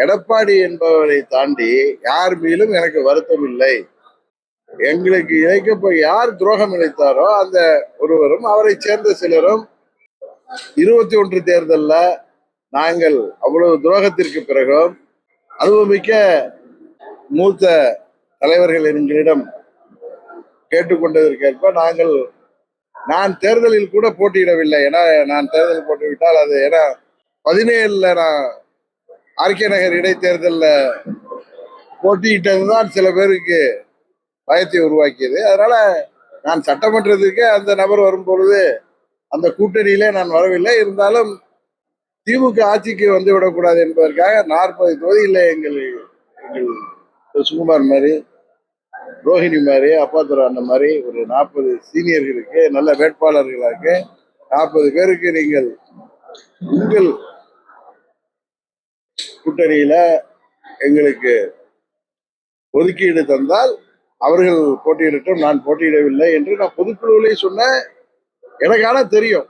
எடப்பாடி என்பவரை தாண்டி யார் மீதும் எனக்கு வருத்தம் இல்லை. எங்களுக்கு யார் துரோகம் இழைத்தாரோ அந்த ஒருவரும் அவரை சேர்ந்த சிலரும் 21 தேர்தல்ல நாங்கள் அவ்வளவு துரோகத்திற்கு பிறகும் அனுபவிக்க மூத்த தலைவர்கள் எங்களிடம் கேட்டுக்கொண்டதற்கேற்ப நான் தேர்தலில் கூட போட்டியிடவில்லை. ஏன்னா நான் தேர்தல் போட்டுவிட்டால் அது ஏன்னா 17 நான் ஆர்கே நகர் இடைத்தேர்தலில் போட்டியிட்டதுதான் சில பேருக்கு பயத்தை உருவாக்கியது. அதனால நான் சட்டமன்றத்திற்கு அந்த நபர் வரும்பொழுது அந்த கூட்டணியிலே நான் வரவில்லை. இருந்தாலும் திமுக ஆட்சிக்கு வந்து விடக்கூடாது என்பதற்காக 40 தொகுதியில் எங்கள் சுகுமார் மாதிரி, ரோஹிணி மாதிரி, அப்பாத்துறை அண்ணன் மாதிரி ஒரு 40 சீனியர்களுக்கு நல்ல வேட்பாளர்களாக 40 பேருக்கு நீங்கள் உங்கள் கூட்டணியில எங்களுக்கு ஒதுக்கீடு தந்தால் அவர்கள் போட்டியிடட்டும், நான் போட்டியிடவில்லை என்று நான் பொதுக்குழுவிலே சொன்ன. எனக்கான தெரியும்